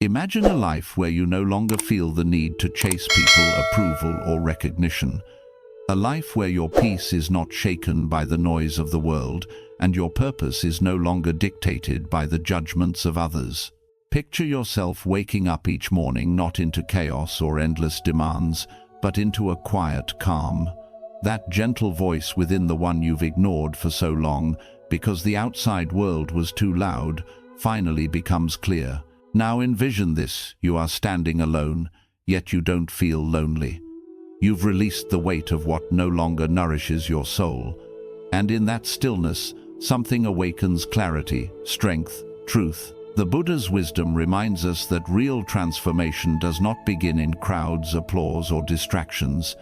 Imagine a life where you no longer feel the need to chase people, approval, or recognition. A life where your peace is not shaken by the noise of the world, and your purpose is no longer dictated by the judgments of others. Picture yourself waking up each morning not into chaos or endless demands, but into a quiet calm. That gentle voice within, the one you've ignored for so long because the outside world was too loud, finally becomes clear. Now envision this: you are standing alone, yet you don't feel lonely. You've released the weight of what no longer nourishes your soul, and in that stillness, something awakens: clarity, strength, truth. The Buddha's wisdom reminds us that real transformation does not begin in crowds, applause, or distractions.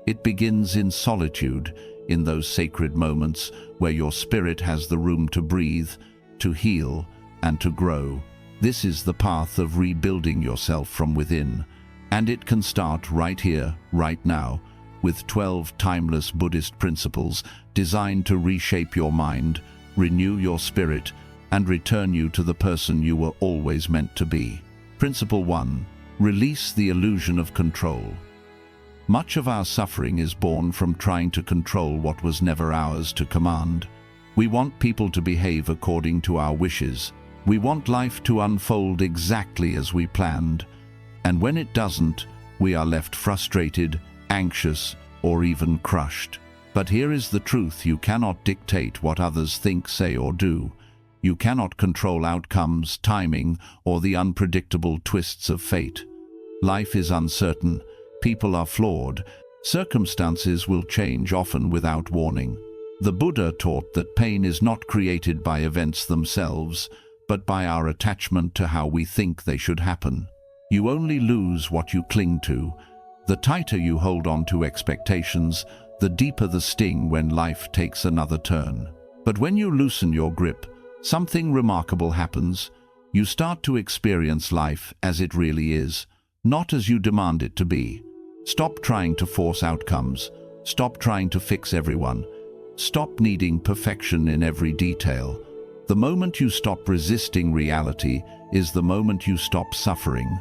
It begins in solitude, in those sacred moments where your spirit has the room to breathe, to heal, and to grow. This is the path of rebuilding yourself from within, and it can start right here, right now, with 12 timeless Buddhist principles designed to reshape your mind, renew your spirit, and return you to the person you were always meant to be. Principle 1. Release the illusion of control. Much of our suffering is born from trying to control what was never ours to command. We want people to behave according to our wishes. We want life to unfold exactly as we planned. And when it doesn't, we are left frustrated, anxious, or even crushed. But here is the truth: you cannot dictate what others think, say, or do. You cannot control outcomes, timing, or the unpredictable twists of fate. Life is uncertain. People are flawed. Circumstances will change, often without warning. The Buddha taught that pain is not created by events themselves, but by our attachment to how we think they should happen. You only lose what you cling to. The tighter you hold on to expectations, the deeper the sting when life takes another turn. But when you loosen your grip, something remarkable happens. You start to experience life as it really is, not as you demand it to be. Stop trying to force outcomes. Stop trying to fix everyone. Stop needing perfection in every detail. The moment you stop resisting reality is the moment you stop suffering.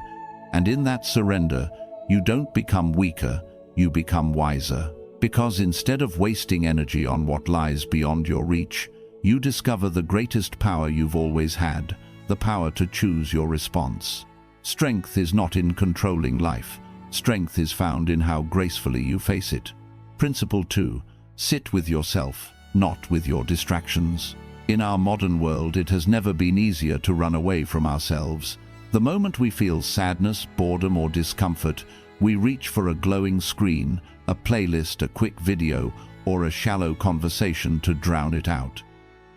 And in that surrender, you don't become weaker, you become wiser. Because instead of wasting energy on what lies beyond your reach, you discover the greatest power you've always had, the power to choose your response. Strength is not in controlling life. Strength is found in how gracefully you face it. Principle 2. Sit with yourself, not with your distractions. In our modern world, it has never been easier to run away from ourselves. The moment we feel sadness, boredom, or discomfort, we reach for a glowing screen, a playlist, a quick video, or a shallow conversation to drown it out.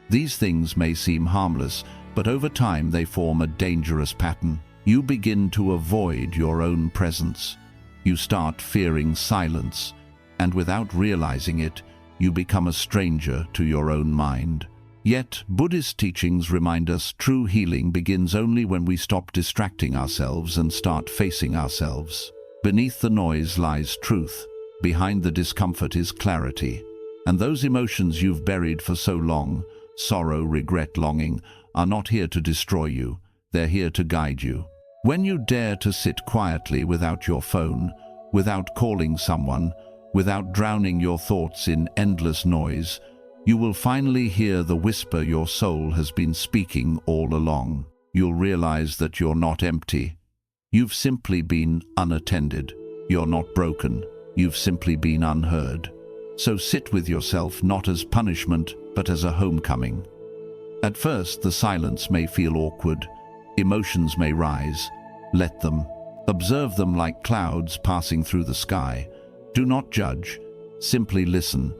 These things may seem harmless, but over time they form a dangerous pattern. You begin to avoid your own presence. You start fearing silence, and without realizing it, you become a stranger to your own mind. Yet, Buddhist teachings remind us true healing begins only when we stop distracting ourselves and start facing ourselves. Beneath the noise lies truth. Behind the discomfort is clarity. And those emotions you've buried for so long, sorrow, regret, longing, are not here to destroy you. They're here to guide you. When you dare to sit quietly without your phone, without calling someone, without drowning your thoughts in endless noise, you will finally hear the whisper your soul has been speaking all along. You'll realize that you're not empty. You've simply been unattended. You're not broken. You've simply been unheard. So sit with yourself not as punishment, but as a homecoming. At first, the silence may feel awkward. Emotions may rise. Let them. Observe them like clouds passing through the sky. Do not judge. Simply listen.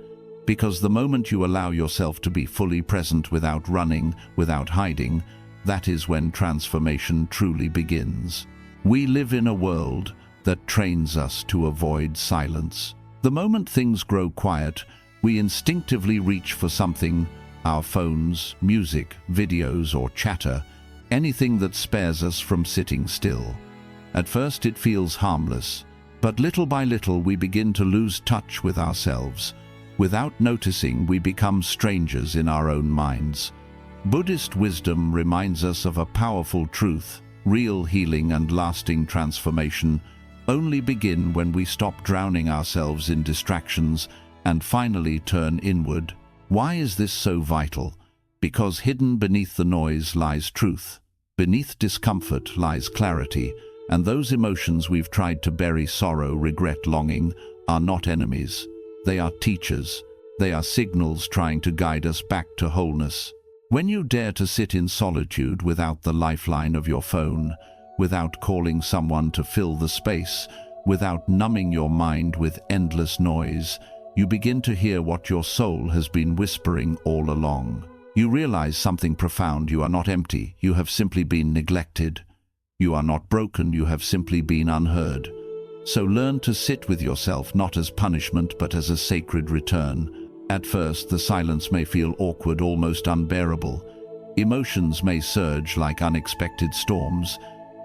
Because the moment you allow yourself to be fully present without running, without hiding, that is when transformation truly begins. We live in a world that trains us to avoid silence. The moment things grow quiet, we instinctively reach for something: our phones, music, videos, or chatter, anything that spares us from sitting still. At first it feels harmless, but little by little we begin to lose touch with ourselves. Without noticing, we become strangers in our own minds. Buddhist wisdom reminds us of a powerful truth: Real healing and lasting transformation only begin when we stop drowning ourselves in distractions and finally turn inward. Why is this so vital? Because hidden beneath the noise lies truth. Beneath discomfort lies clarity, and those emotions we've tried to bury, sorrow, regret, longing, are not enemies. They are teachers. They are signals trying to guide us back to wholeness. When you dare to sit in solitude without the lifeline of your phone, without calling someone to fill the space, without numbing your mind with endless noise, you begin to hear what your soul has been whispering all along. You realize something profound. You are not empty. You have simply been neglected. You are not broken. You have simply been unheard. So learn to sit with yourself not as punishment but as a sacred return. At first, the silence may feel awkward, almost unbearable. Emotions may surge like unexpected storms,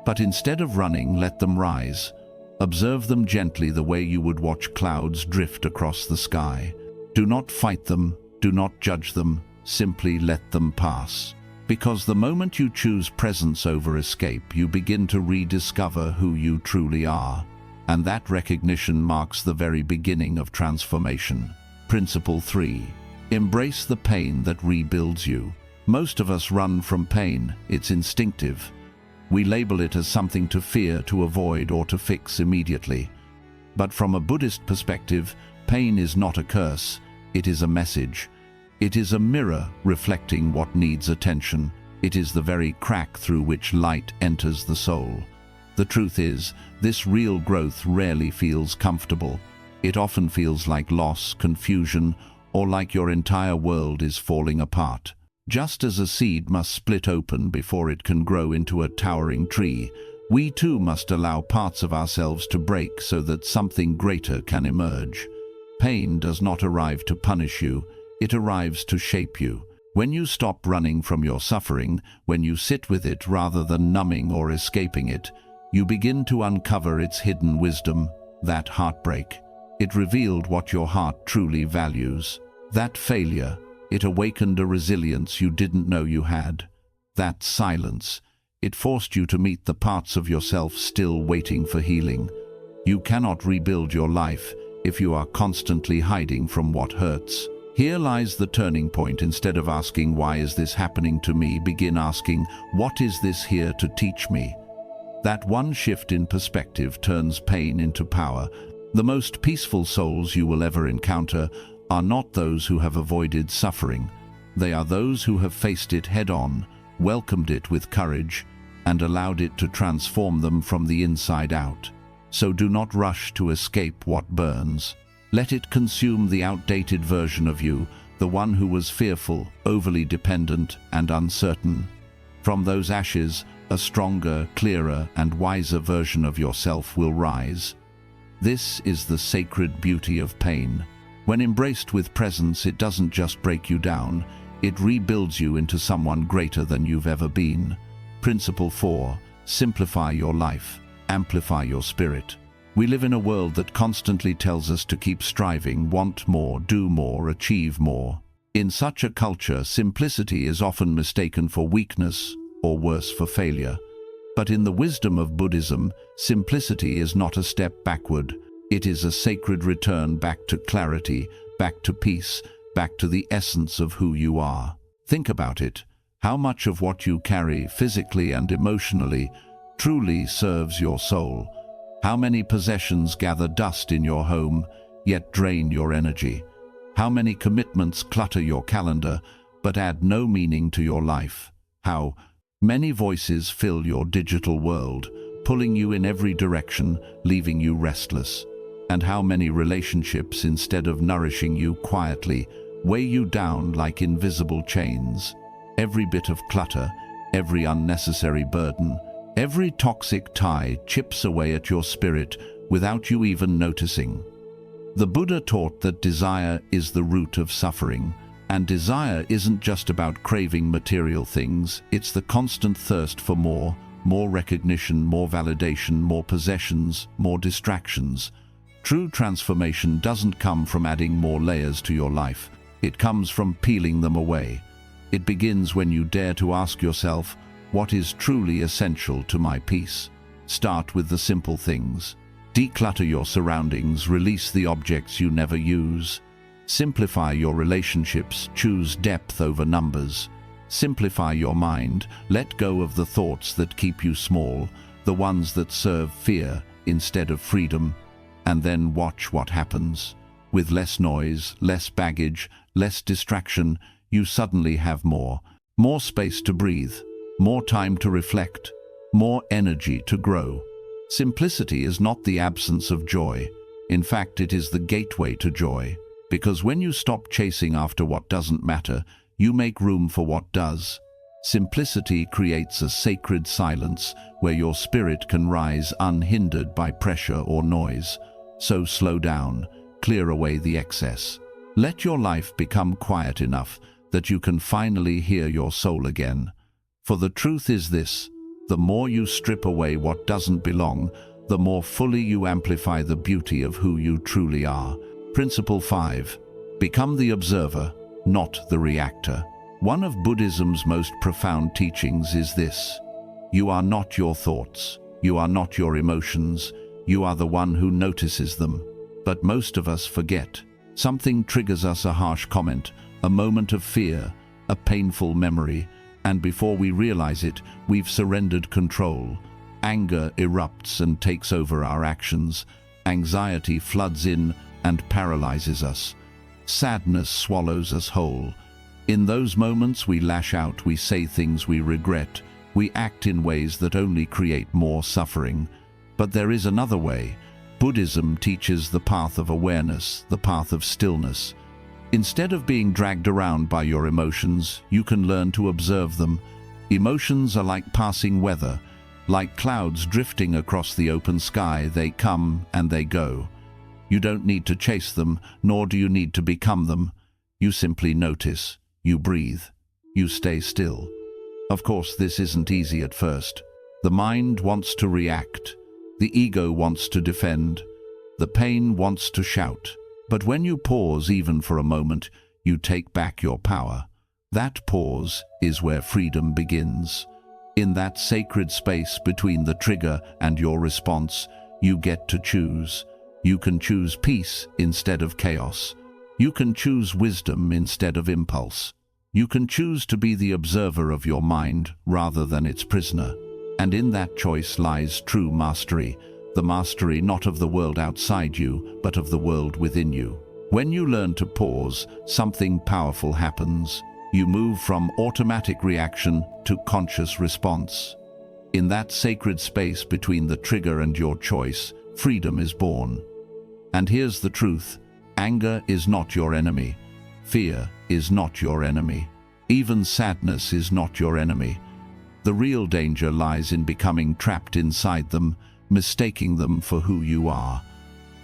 but instead of running, let them rise. Observe them gently, the way you would watch clouds drift across the sky. Do not fight them, do not judge them, simply let them pass. Because the moment you choose presence over escape, you begin to rediscover who you truly are. And that recognition marks the very beginning of transformation. Principle 3. Embrace the pain that rebuilds you. Most of us run from pain. It's instinctive. We label it as something to fear, to avoid, or to fix immediately. But from a Buddhist perspective, pain is not a curse. It is a message. It is a mirror reflecting what needs attention. It is the very crack through which light enters the soul. The truth is, this real growth rarely feels comfortable. It often feels like loss, confusion, or like your entire world is falling apart. Just as a seed must split open before it can grow into a towering tree, we too must allow parts of ourselves to break so that something greater can emerge. Pain does not arrive to punish you, it arrives to shape you. When you stop running from your suffering, when you sit with it rather than numbing or escaping it, you begin to uncover its hidden wisdom. That heartbreak, it revealed what your heart truly values. That failure, it awakened a resilience you didn't know you had. That silence, it forced you to meet the parts of yourself still waiting for healing. You cannot rebuild your life if you are constantly hiding from what hurts. Here lies the turning point. Instead of asking, "Why is this happening to me?" begin asking, "What is this here to teach me?" That one shift in perspective turns pain into power. The most peaceful souls you will ever encounter are not those who have avoided suffering. They are those who have faced it head-on, welcomed it with courage, and allowed it to transform them from the inside out. So do not rush to escape what burns. Let it consume the outdated version of you, the one who was fearful, overly dependent, and uncertain. From those ashes, a stronger, clearer, and wiser version of yourself will rise. This is the sacred beauty of pain. When embraced with presence, it doesn't just break you down, it rebuilds you into someone greater than you've ever been. Principle 4. Simplify your life. Amplify your spirit. We live in a world that constantly tells us to keep striving, want more, do more, achieve more. In such a culture, simplicity is often mistaken for weakness, or worse, for failure. But in the wisdom of Buddhism, simplicity is not a step backward. It is a sacred return back to clarity, back to peace, back to the essence of who you are. Think about it. How much of what you carry, physically and emotionally, truly serves your soul? How many possessions gather dust in your home, yet drain your energy? How many commitments clutter your calendar, but add no meaning to your life? How many voices fill your digital world, pulling you in every direction, leaving you restless? And how many relationships, instead of nourishing you quietly, weigh you down like invisible chains? Every bit of clutter, every unnecessary burden, every toxic tie chips away at your spirit without you even noticing. The Buddha taught that desire is the root of suffering, and desire isn't just about craving material things, it's the constant thirst for more recognition, more validation, more possessions, more distractions. True transformation doesn't come from adding more layers to your life, it comes from peeling them away. It begins when you dare to ask yourself, What is truly essential to my peace? Start with the simple things. Declutter your surroundings, release the objects you never use. Simplify your relationships, choose depth over numbers. Simplify your mind, let go of the thoughts that keep you small, the ones that serve fear instead of freedom, and then watch what happens. With less noise, less baggage, less distraction, you suddenly have more space to breathe, more time to reflect, more energy to grow. Simplicity is not the absence of joy. In fact, it is the gateway to joy. Because when you stop chasing after what doesn't matter, you make room for what does. Simplicity creates a sacred silence where your spirit can rise unhindered by pressure or noise. So slow down, clear away the excess. Let your life become quiet enough that you can finally hear your soul again. For the truth is this: the more you strip away what doesn't belong, the more fully you amplify the beauty of who you truly are. Principle 5. Become the observer, not the reactor. One of Buddhism's most profound teachings is this: you are not your thoughts, you are not your emotions, you are the one who notices them. But most of us forget. Something triggers us, a harsh comment, a moment of fear, a painful memory, and before we realize it, we've surrendered control. Anger erupts and takes over our actions. Anxiety floods in and paralyzes us. Sadness swallows us whole. In those moments, we lash out, we say things we regret, we act in ways that only create more suffering. But there is another way. Buddhism teaches the path of awareness, the path of stillness. Instead of being dragged around by your emotions, you can learn to observe them. Emotions are like passing weather, like clouds drifting across the open sky. They come and they go. You don't need to chase them, nor do you need to become them. You simply notice, you breathe, you stay still. Of course, this isn't easy at first. The mind wants to react. The ego wants to defend. The pain wants to shout. But when you pause even for a moment, you take back your power. That pause is where freedom begins. In that sacred space between the trigger and your response, you get to choose. You can choose peace instead of chaos. You can choose wisdom instead of impulse. You can choose to be the observer of your mind rather than its prisoner. And in that choice lies true mastery. The mastery not of the world outside you, but of the world within you. When you learn to pause, something powerful happens. You move from automatic reaction to conscious response. In that sacred space between the trigger and your choice, freedom is born. And here's the truth: anger is not your enemy. Fear is not your enemy. Even sadness is not your enemy. The real danger lies in becoming trapped inside them, mistaking them for who you are.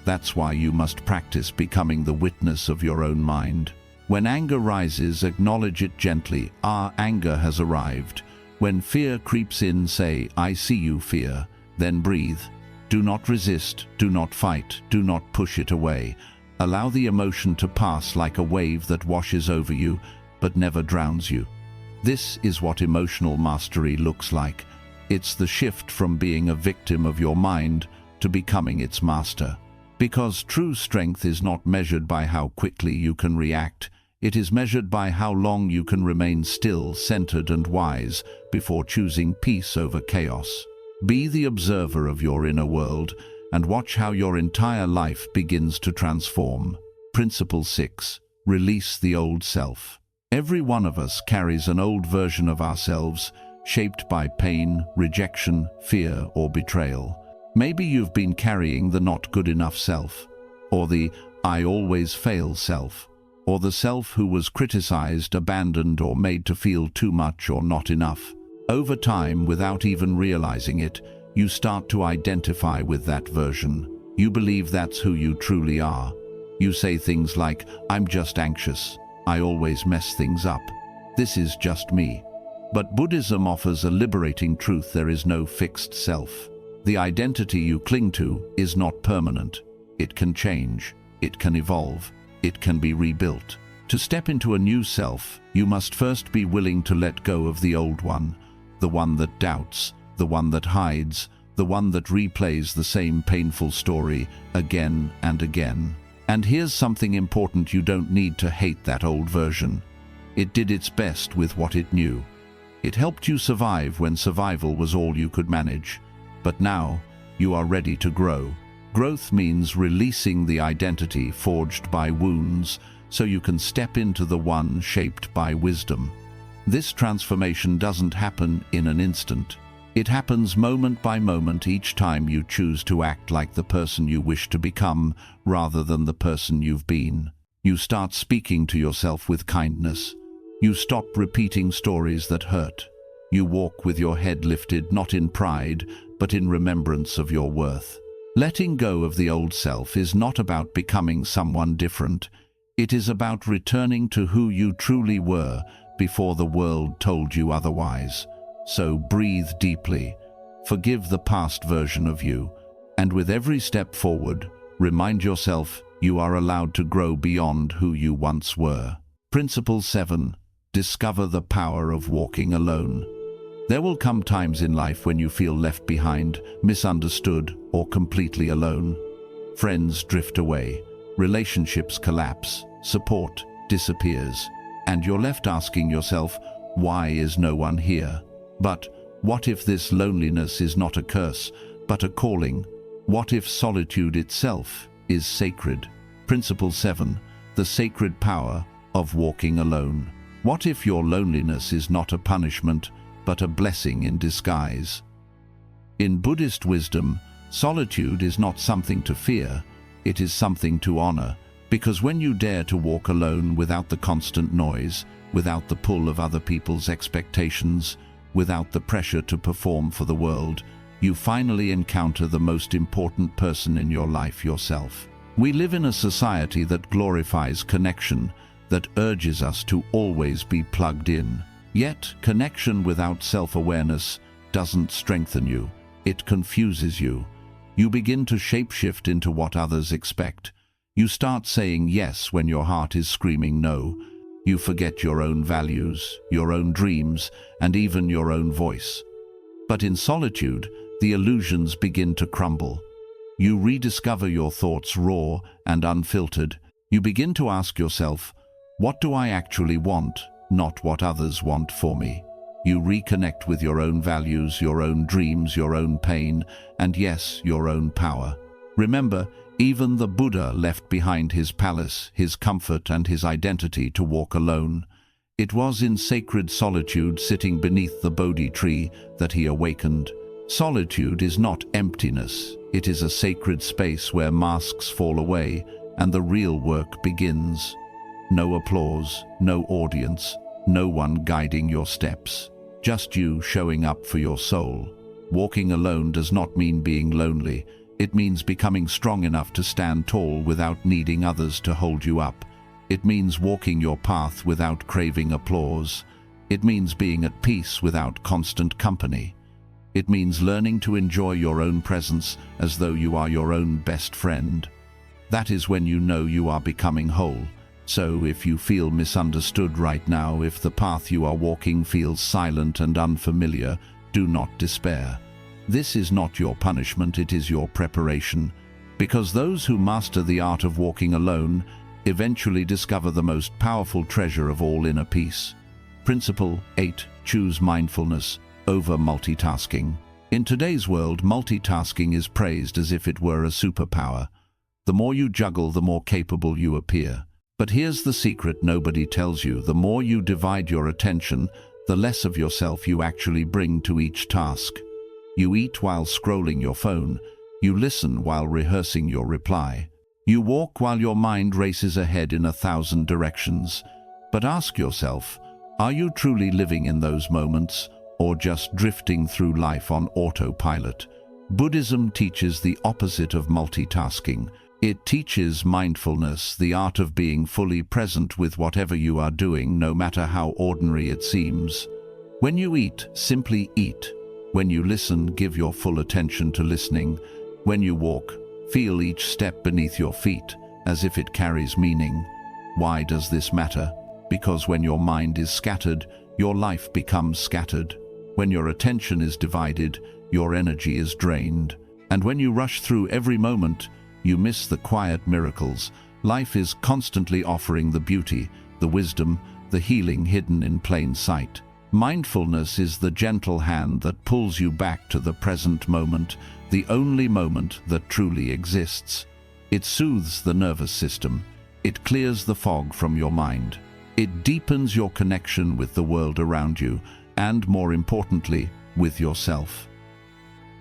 That's why you must practice becoming the witness of your own mind. When anger rises, acknowledge it gently. Our anger has arrived. When fear creeps in, say, "I see you, fear." Then breathe. Do not resist, do not fight, do not push it away. Allow the emotion to pass like a wave that washes over you, but never drowns you. This is what emotional mastery looks like. It's the shift from being a victim of your mind to becoming its master. Because true strength is not measured by how quickly you can react. It is measured by how long you can remain still, centered, and wise before choosing peace over chaos. Be the observer of your inner world and watch how your entire life begins to transform. Principle 6. Release the old self. Every one of us carries an old version of ourselves, shaped by pain, rejection, fear, or betrayal. Maybe you've been carrying the not good enough self, or the I always fail self, or the self who was criticized, abandoned, or made to feel too much or not enough. Over time, without even realizing it, you start to identify with that version. You believe that's who you truly are. You say things like, "I'm just anxious. I always mess things up. This is just me." But Buddhism offers a liberating truth: there is no fixed self. The identity you cling to is not permanent. It can change, it can evolve, it can be rebuilt. To step into a new self, you must first be willing to let go of the old one. the one that doubts, the one that hides, the one that replays the same painful story again and again. And here's something important: you don't need to hate that old version. It did its best with what it knew. It helped you survive when survival was all you could manage. But now, you are ready to grow. Growth means releasing the identity forged by wounds so you can step into the one shaped by wisdom. This transformation doesn't happen in an instant. It happens moment by moment each time you choose to act like the person you wish to become rather than the person you've been. You start speaking to yourself with kindness. You stop repeating stories that hurt. You walk with your head lifted, not in pride, but in remembrance of your worth. Letting go of the old self is not about becoming someone different. It is about returning to who you truly were before the world told you otherwise. So breathe deeply, forgive the past version of you, and with every step forward, remind yourself you are allowed to grow beyond who you once were. Principle 7. Discover the power of walking alone. There will come times in life when you feel left behind, misunderstood, or completely alone. Friends drift away, relationships collapse, support disappears, and you're left asking yourself, why is no one here? But what if this loneliness is not a curse, but a calling? What if solitude itself is sacred? Principle 7. The sacred power of walking alone. What if your loneliness is not a punishment, but a blessing in disguise? In Buddhist wisdom, solitude is not something to fear, it is something to honor, because when you dare to walk alone without the constant noise, without the pull of other people's expectations, without the pressure to perform for the world, you finally encounter the most important person in your life, yourself. We live in a society that glorifies connection, that urges us to always be plugged in. Yet, connection without self-awareness doesn't strengthen you, it confuses you. You begin to shapeshift into what others expect. You start saying yes when your heart is screaming no. You forget your own values, your own dreams, and even your own voice. But in solitude, the illusions begin to crumble. You rediscover your thoughts raw and unfiltered. You begin to ask yourself, what do I actually want, not what others want for me? You reconnect with your own values, your own dreams, your own pain, and yes, your own power. Remember, even the Buddha left behind his palace, his comfort, and his identity to walk alone. It was in sacred solitude, sitting beneath the Bodhi tree, that he awakened. Solitude is not emptiness. It is a sacred space where masks fall away and the real work begins. No applause, no audience, no one guiding your steps. Just you showing up for your soul. Walking alone does not mean being lonely. It means becoming strong enough to stand tall without needing others to hold you up. It means walking your path without craving applause. It means being at peace without constant company. It means learning to enjoy your own presence as though you are your own best friend. That is when you know you are becoming whole. So if you feel misunderstood right now, if the path you are walking feels silent and unfamiliar, do not despair. This is not your punishment, it is your preparation. Because those who master the art of walking alone eventually discover the most powerful treasure of all, inner peace. Principle 8. Choose mindfulness over multitasking. In today's world, multitasking is praised as if it were a superpower. The more you juggle, the more capable you appear. But here's the secret nobody tells you. The more you divide your attention, the less of yourself you actually bring to each task. You eat while scrolling your phone. You listen while rehearsing your reply. You walk while your mind races ahead in 1,000 directions. But ask yourself, are you truly living in those moments, or just drifting through life on autopilot? Buddhism teaches the opposite of multitasking. It teaches mindfulness, the art of being fully present with whatever you are doing, no matter how ordinary it seems. When you eat, simply eat. When you listen, give your full attention to listening. When you walk, feel each step beneath your feet, as if it carries meaning. Why does this matter? Because when your mind is scattered, your life becomes scattered. When your attention is divided, your energy is drained. And when you rush through every moment, you miss the quiet miracles. Life is constantly offering the beauty, the wisdom, the healing hidden in plain sight. Mindfulness is the gentle hand that pulls you back to the present moment, the only moment that truly exists. It soothes the nervous system. It clears the fog from your mind. It deepens your connection with the world around you, and more importantly, with yourself.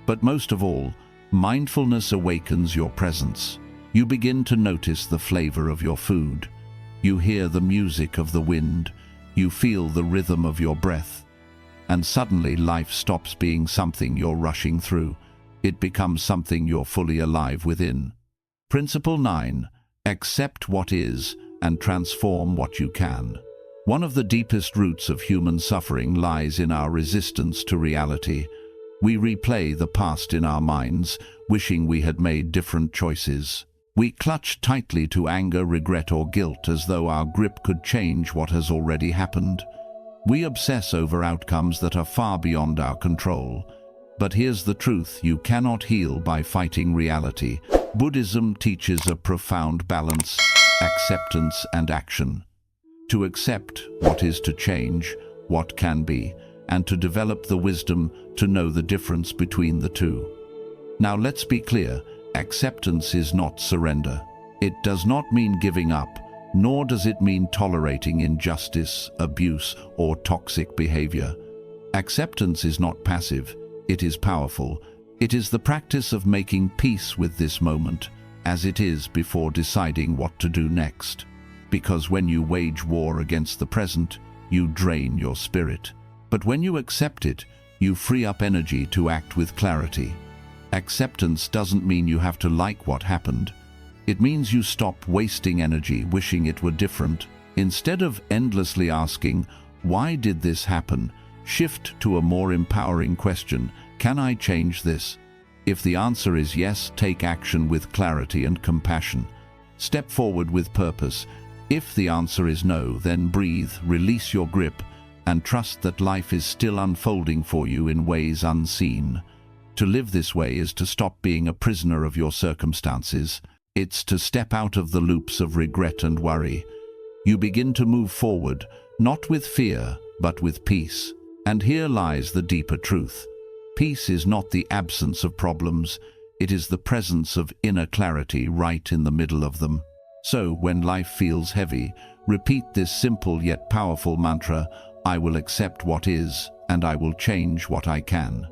But most of all, mindfulness awakens your presence. You begin to notice the flavor of your food. You hear the music of the wind. You feel the rhythm of your breath. And suddenly life stops being something you're rushing through. It becomes something you're fully alive within. Principle 9. Accept what is and transform what you can. One of the deepest roots of human suffering lies in our resistance to reality. We replay the past in our minds, wishing we had made different choices. We clutch tightly to anger, regret, or guilt as though our grip could change what has already happened. We obsess over outcomes that are far beyond our control. But here's the truth: you cannot heal by fighting reality. Buddhism teaches a profound balance, acceptance and action. To accept what is to change, what can be, and to develop the wisdom to know the difference between the two. Now let's be clear, acceptance is not surrender. It does not mean giving up, nor does it mean tolerating injustice, abuse, or toxic behavior. Acceptance is not passive, it is powerful. It is the practice of making peace with this moment, as it is, before deciding what to do next. Because when you wage war against the present, you drain your spirit. But when you accept it, you free up energy to act with clarity. Acceptance doesn't mean you have to like what happened. It means you stop wasting energy wishing it were different. Instead of endlessly asking, "Why did this happen?" shift to a more empowering question: "Can I change this?" If the answer is yes, take action with clarity and compassion. Step forward with purpose. If the answer is no, then breathe, release your grip, and trust that life is still unfolding for you in ways unseen. To live this way is to stop being a prisoner of your circumstances. It's to step out of the loops of regret and worry. You begin to move forward, not with fear, but with peace. And here lies the deeper truth. Peace is not the absence of problems, it is the presence of inner clarity right in the middle of them. So, when life feels heavy, repeat this simple yet powerful mantra: I will accept what is, and I will change what I can.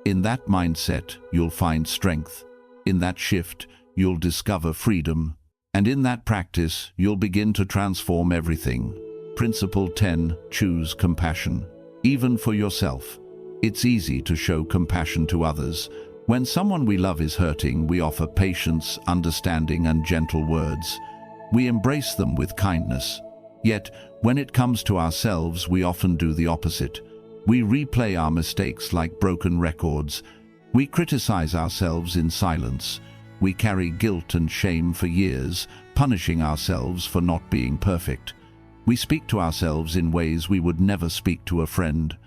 In that mindset, you'll find strength. In that shift, you'll discover freedom. And in that practice, you'll begin to transform everything. Principle 10. Choose compassion. Even for yourself. It's easy to show compassion to others. When someone we love is hurting, we offer patience, understanding, and gentle words. We embrace them with kindness. Yet, when it comes to ourselves, we often do the opposite. We replay our mistakes like broken records. We criticize ourselves in silence. We carry guilt and shame for years, punishing ourselves for not being perfect. We speak to ourselves in ways we would never speak to a friend.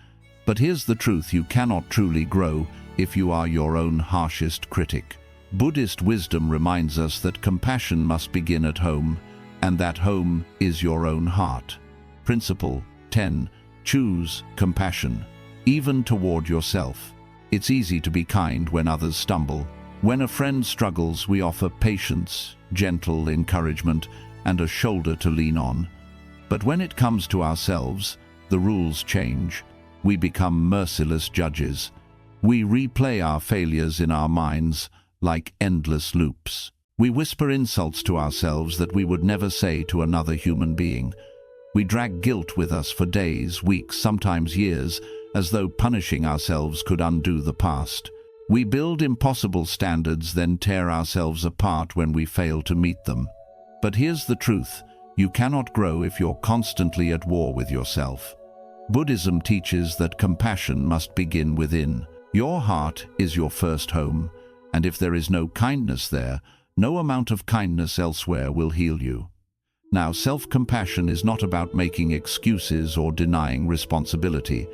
But here's the truth: you cannot truly grow if you are your own harshest critic. Buddhist wisdom reminds us that compassion must begin at home, and that home is your own heart. Principle 10. Choose compassion, even toward yourself. It's easy to be kind when others stumble. When a friend struggles, we offer patience, gentle encouragement, and a shoulder to lean on. But when it comes to ourselves, the rules change. We become merciless judges. We replay our failures in our minds like endless loops. We whisper insults to ourselves that we would never say to another human being. We drag guilt with us for days, weeks, sometimes years, as though punishing ourselves could undo the past. We build impossible standards, then tear ourselves apart when we fail to meet them. But here's the truth: you cannot grow if you're constantly at war with yourself. Buddhism teaches that compassion must begin within. Your heart is your first home, and if there is no kindness there, no amount of kindness elsewhere will heal you. Now, self-compassion is not about making excuses or denying responsibility.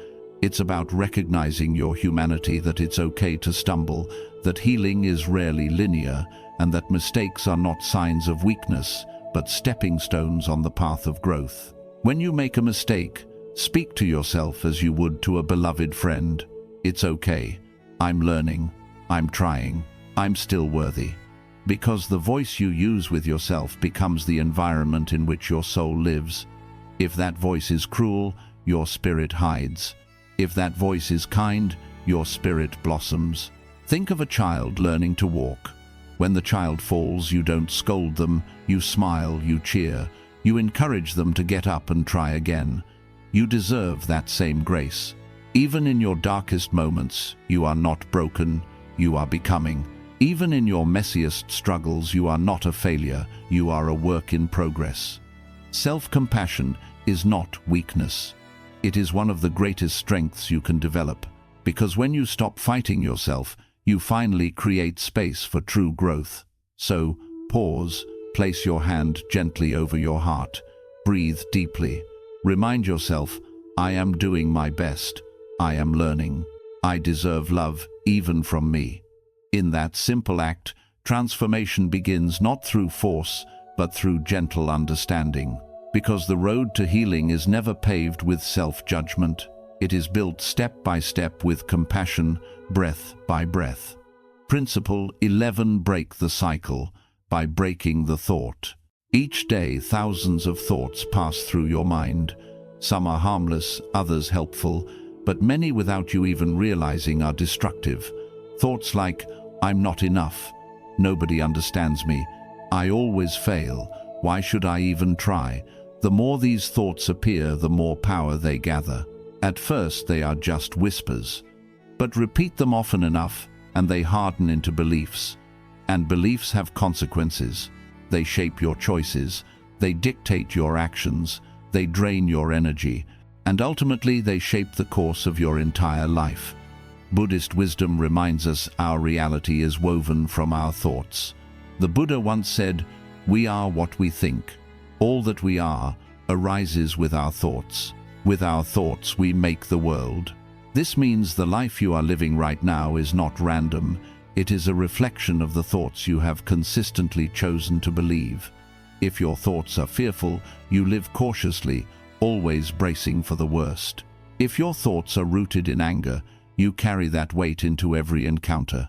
It's about recognizing your humanity, that it's okay to stumble, that healing is rarely linear, and that mistakes are not signs of weakness, but stepping stones on the path of growth. When you make a mistake, speak to yourself as you would to a beloved friend. It's okay. I'm learning. I'm trying. I'm still worthy. Because the voice you use with yourself becomes the environment in which your soul lives. If that voice is cruel, your spirit hides. If that voice is kind, your spirit blossoms. Think of a child learning to walk. When the child falls, you don't scold them, you smile, you cheer. You encourage them to get up and try again. You deserve that same grace. Even in your darkest moments, you are not broken, you are becoming. Even in your messiest struggles, you are not a failure, you are a work in progress. Self-compassion is not weakness. It is one of the greatest strengths you can develop, because when you stop fighting yourself, you finally create space for true growth. So, pause, place your hand gently over your heart, breathe deeply. Remind yourself, I am doing my best, I am learning, I deserve love even from me. In that simple act, transformation begins not through force, but through gentle understanding. Because the road to healing is never paved with self-judgment. It is built step by step with compassion, breath by breath. Principle 11. Break the cycle by breaking the thought. Each day, thousands of thoughts pass through your mind. Some are harmless, others helpful, but many, without you even realizing, are destructive. Thoughts like, I'm not enough, nobody understands me, I always fail, why should I even try? The more these thoughts appear, the more power they gather. At first, they are just whispers. But repeat them often enough, and they harden into beliefs. And beliefs have consequences. They shape your choices. They dictate your actions. They drain your energy. And ultimately, they shape the course of your entire life. Buddhist wisdom reminds us our reality is woven from our thoughts. The Buddha once said, "We are what we think. All that we are arises with our thoughts. With our thoughts, we make the world." This means the life you are living right now is not random. It is a reflection of the thoughts you have consistently chosen to believe. If your thoughts are fearful, you live cautiously, always bracing for the worst. If your thoughts are rooted in anger, you carry that weight into every encounter.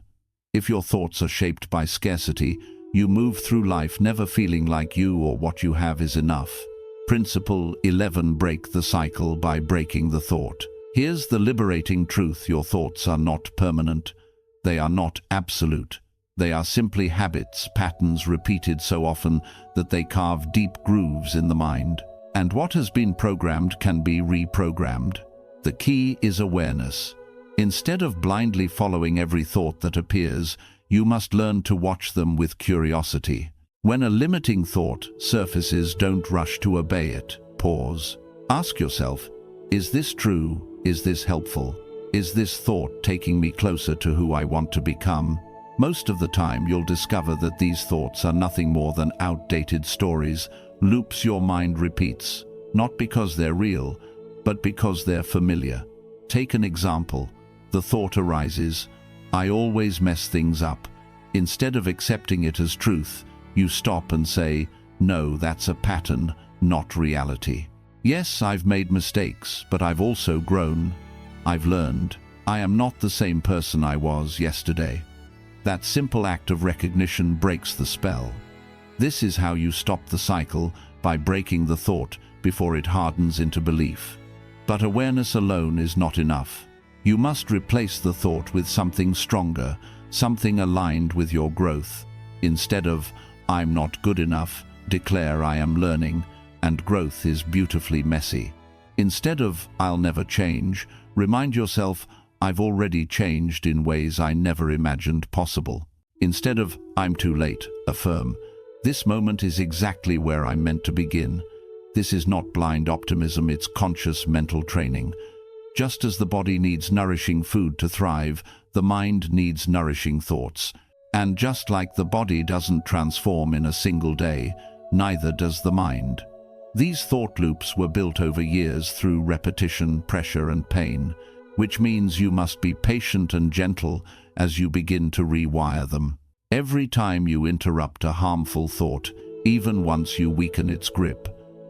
If your thoughts are shaped by scarcity, you move through life never feeling like you or what you have is enough. Principle 11. Break the cycle by breaking the thought. Here's the liberating truth: your thoughts are not permanent. They are not absolute. They are simply habits, patterns repeated so often that they carve deep grooves in the mind. And what has been programmed can be reprogrammed. The key is awareness. Instead of blindly following every thought that appears, you must learn to watch them with curiosity. When a limiting thought surfaces, don't rush to obey it. Pause. Ask yourself, is this true? Is this helpful? Is this thought taking me closer to who I want to become? Most of the time, you'll discover that these thoughts are nothing more than outdated stories, loops your mind repeats, not because they're real, but because they're familiar. Take an example. The thought arises, I always mess things up. Instead of accepting it as truth, you stop and say, no, that's a pattern, not reality. Yes, I've made mistakes, but I've also grown. I've learned. I am not the same person I was yesterday. That simple act of recognition breaks the spell. This is how you stop the cycle, by breaking the thought before it hardens into belief. But awareness alone is not enough. You must replace the thought with something stronger, something aligned with your growth. Instead of, I'm not good enough, declare I am learning, and growth is beautifully messy. Instead of, I'll never change, remind yourself, I've already changed in ways I never imagined possible. Instead of, I'm too late, affirm, this moment is exactly where I'm meant to begin. This is not blind optimism, it's conscious mental training. Just as the body needs nourishing food to thrive, the mind needs nourishing thoughts. And just like the body doesn't transform in a single day, neither does the mind. These thought loops were built over years through repetition, pressure, and pain. which means you must be patient and gentle as you begin to rewire them. Every time you interrupt a harmful thought, even once you weaken its grip,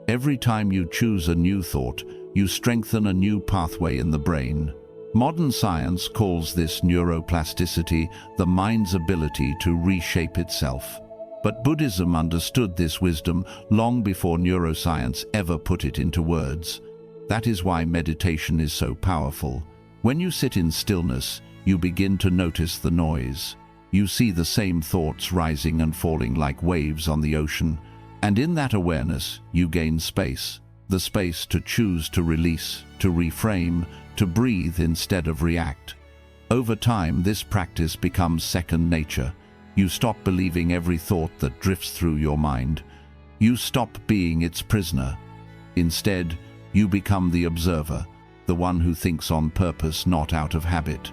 every time you choose a new thought, you strengthen a new pathway in the brain. Modern science calls this neuroplasticity, the mind's ability to reshape itself. But Buddhism understood this wisdom long before neuroscience ever put it into words. That is why meditation is so powerful. When you sit in stillness, you begin to notice the noise. You see the same thoughts rising and falling like waves on the ocean. And in that awareness, you gain space. The space to choose to release, to reframe, to breathe instead of react. Over time, this practice becomes second nature. You stop believing every thought that drifts through your mind. You stop being its prisoner. Instead, you become the observer, the one who thinks on purpose, not out of habit.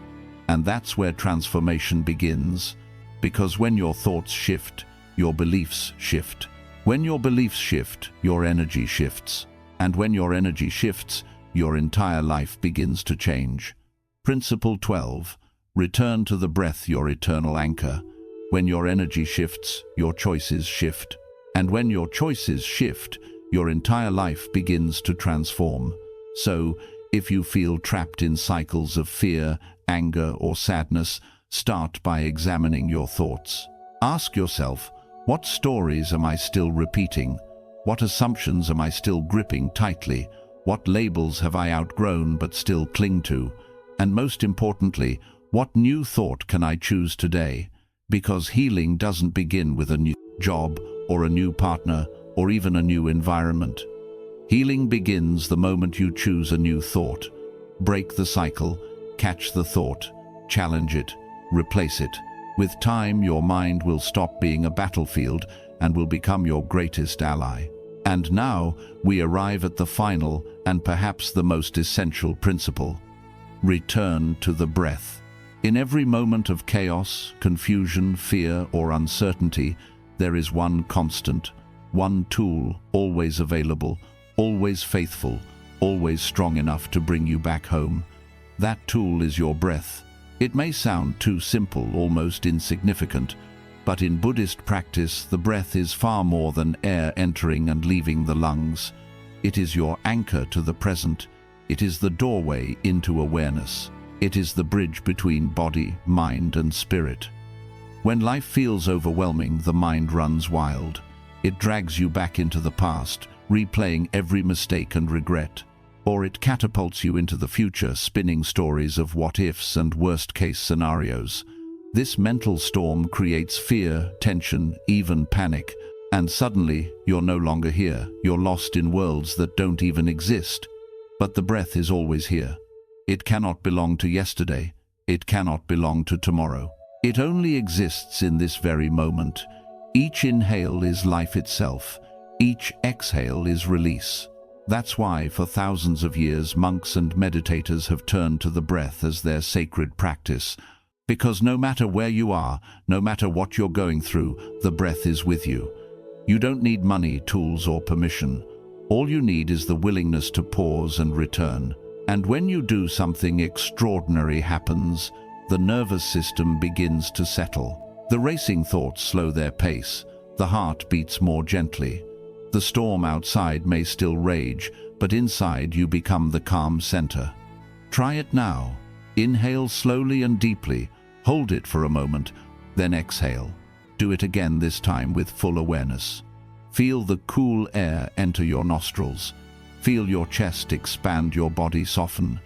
And that's where transformation begins. Because when your thoughts shift, your beliefs shift. When your beliefs shift, your energy shifts. And when your energy shifts, your entire life begins to change. Principle 12. Return to the breath, your eternal anchor. When your energy shifts, your choices shift. And when your choices shift, your entire life begins to transform. So, if you feel trapped in cycles of fear, anger, or sadness, start by examining your thoughts. Ask yourself, what stories am I still repeating? What assumptions am I still gripping tightly? What labels have I outgrown but still cling to? And most importantly, what new thought can I choose today? Because healing doesn't begin with a new job or a new partner or even a new environment. Healing begins the moment you choose a new thought. Break the cycle, catch the thought, challenge it, replace it. With time, your mind will stop being a battlefield and will become your greatest ally. And now, we arrive at the final and perhaps the most essential principle. Return to the breath. In every moment of chaos, confusion, fear, or uncertainty, there is one constant, one tool, always available, always faithful, always strong enough to bring you back home. That tool is your breath. It may sound too simple, almost insignificant, but in Buddhist practice, the breath is far more than air entering and leaving the lungs. It is your anchor to the present. It is the doorway into awareness. It is the bridge between body, mind, and spirit. When life feels overwhelming, the mind runs wild. It drags you back into the past, replaying every mistake and regret. Or it catapults you into the future, spinning stories of what-ifs and worst-case scenarios. This mental storm creates fear, tension, even panic. And suddenly, you're no longer here. You're lost in worlds that don't even exist. But the breath is always here. It cannot belong to yesterday. It cannot belong to tomorrow. It only exists in this very moment. Each inhale is life itself. Each exhale is release. That's why, for thousands of years, monks and meditators have turned to the breath as their sacred practice. Because no matter where you are, no matter what you're going through, the breath is with you. You don't need money, tools, or permission. All you need is the willingness to pause and return. And when you do, something extraordinary happens. The nervous system begins to settle. The racing thoughts slow their pace. The heart beats more gently. The storm outside may still rage, but inside you become the calm center. Try it now. Inhale slowly and deeply. Hold it for a moment, then exhale. Do it again, this time with full awareness. Feel the cool air enter your nostrils. Feel your chest expand, your body soften.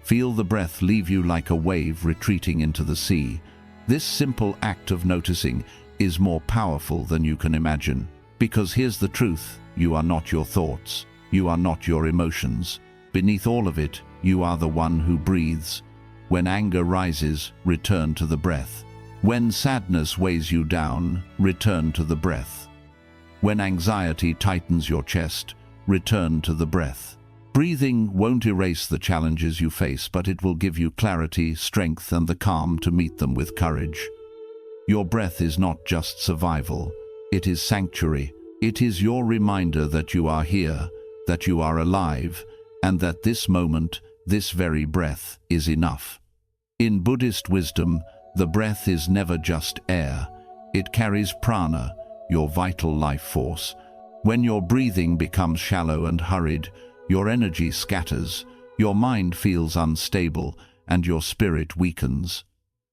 Feel the breath leave you like a wave retreating into the sea. This simple act of noticing is more powerful than you can imagine. Because here's the truth, you are not your thoughts. You are not your emotions. Beneath all of it, you are the one who breathes. When anger rises, return to the breath. When sadness weighs you down, return to the breath. When anxiety tightens your chest, return to the breath. Breathing won't erase the challenges you face, but it will give you clarity, strength, and the calm to meet them with courage. Your breath is not just survival. It is sanctuary. It is your reminder that you are here, that you are alive, and that this moment, this very breath is enough. In Buddhist wisdom, the breath is never just air. It carries prana, your vital life force. When your breathing becomes shallow and hurried, your energy scatters, your mind feels unstable, and your spirit weakens.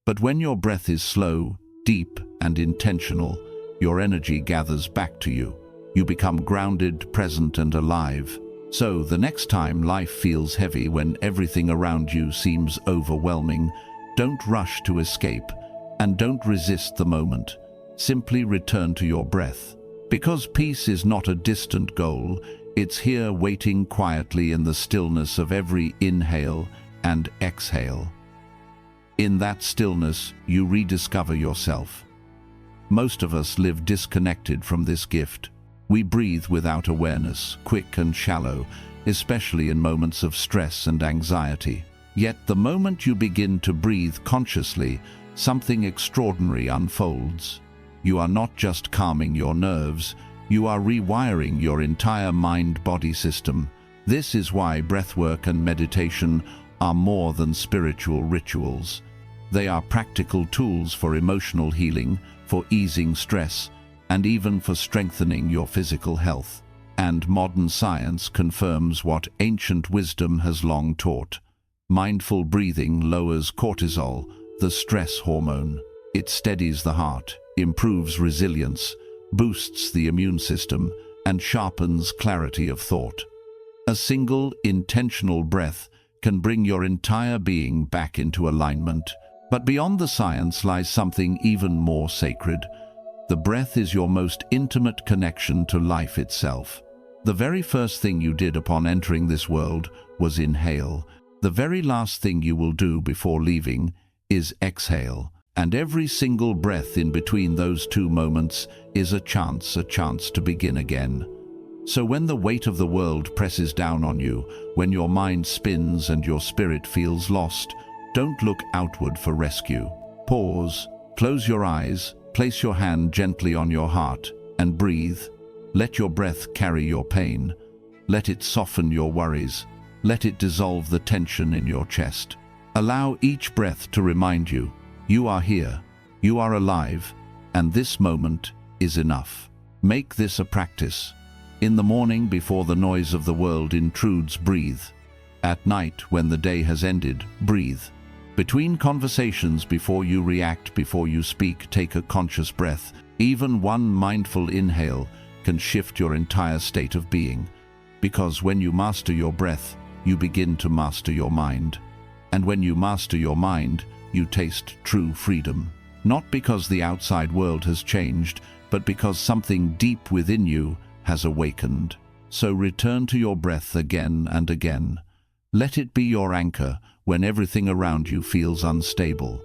But when your breath is slow, deep, and intentional, your energy gathers back to you. You become grounded, present, and alive. So, the next time life feels heavy, when everything around you seems overwhelming, don't rush to escape, and don't resist the moment. Simply return to your breath. Because peace is not a distant goal, it's here waiting quietly in the stillness of every inhale and exhale. In that stillness, you rediscover yourself. Most of us live disconnected from this gift. We breathe without awareness, quick and shallow, especially in moments of stress and anxiety. Yet the moment you begin to breathe consciously, something extraordinary unfolds. You are not just calming your nerves, you are rewiring your entire mind-body system. This is why breathwork and meditation are more than spiritual rituals. They are practical tools for emotional healing, for easing stress, and even for strengthening your physical health. And modern science confirms what ancient wisdom has long taught. Mindful breathing lowers cortisol, the stress hormone. It steadies the heart, improves resilience, boosts the immune system, and sharpens clarity of thought. A single, intentional breath can bring your entire being back into alignment. But beyond the science lies something even more sacred. The breath is your most intimate connection to life itself. The very first thing you did upon entering this world was inhale. The very last thing you will do before leaving is exhale. And every single breath in between those two moments is a chance to begin again. So when the weight of the world presses down on you, when your mind spins and your spirit feels lost, don't look outward for rescue. Pause, close your eyes, place your hand gently on your heart, and breathe. Let your breath carry your pain. Let it soften your worries. Let it dissolve the tension in your chest. Allow each breath to remind you, you are here, you are alive, and this moment is enough. Make this a practice. In the morning, before the noise of the world intrudes, breathe. At night, when the day has ended, breathe. Between conversations, before you react, before you speak, take a conscious breath. Even one mindful inhale can shift your entire state of being. Because when you master your breath, you begin to master your mind. And when you master your mind, you taste true freedom. Not because the outside world has changed, but because something deep within you has awakened. So return to your breath again and again. Let it be your anchor when everything around you feels unstable.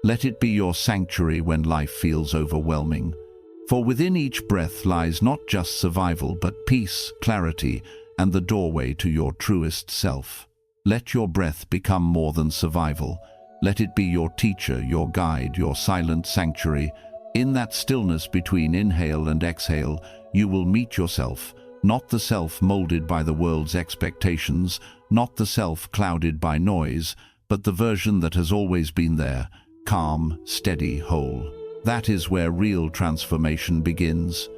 Let it be your sanctuary when life feels overwhelming. For within each breath lies not just survival, but peace, clarity, and the doorway to your truest self. Let your breath become more than survival. Let it be your teacher, your guide, your silent sanctuary. In that stillness between inhale and exhale, you will meet yourself, not the self molded by the world's expectations, not the self clouded by noise, but the version that has always been there, calm, steady, whole. That is where real transformation begins.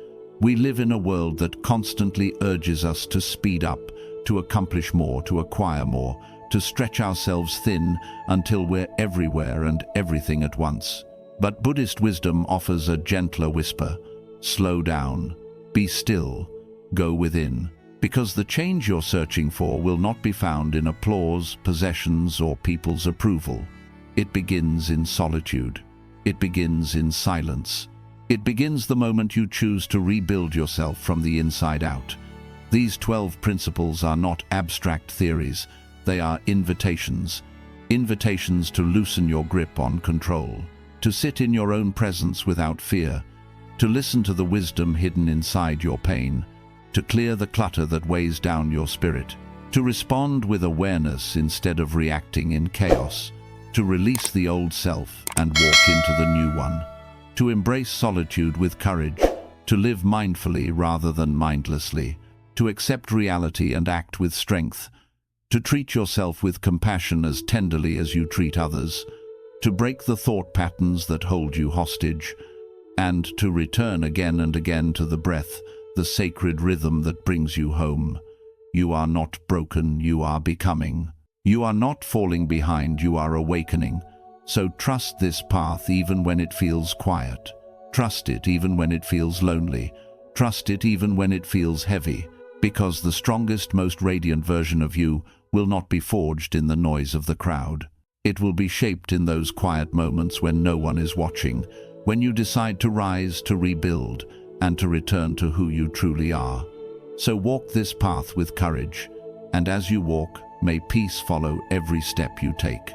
We live in a world that constantly urges us to speed up, to accomplish more, to acquire more, to stretch ourselves thin until we're everywhere and everything at once. But Buddhist wisdom offers a gentler whisper. Slow down, be still, go within. Because the change you're searching for will not be found in applause, possessions, or people's approval. It begins in solitude. It begins in silence. It begins the moment you choose to rebuild yourself from the inside out. These 12 principles are not abstract theories. They are invitations. Invitations to loosen your grip on control, to sit in your own presence without fear, to listen to the wisdom hidden inside your pain, to clear the clutter that weighs down your spirit, to respond with awareness instead of reacting in chaos, to release the old self and walk into the new one, to embrace solitude with courage, to live mindfully rather than mindlessly, to accept reality and act with strength, to treat yourself with compassion as tenderly as you treat others, to break the thought patterns that hold you hostage, and to return again and again to the breath, the sacred rhythm that brings you home. You are not broken, you are becoming. You are not falling behind, you are awakening. So trust this path even when it feels quiet. Trust it even when it feels lonely. Trust it even when it feels heavy, because the strongest, most radiant version of you will not be forged in the noise of the crowd. It will be shaped in those quiet moments when no one is watching, when you decide to rise, to rebuild, and to return to who you truly are. So walk this path with courage, and as you walk, may peace follow every step you take.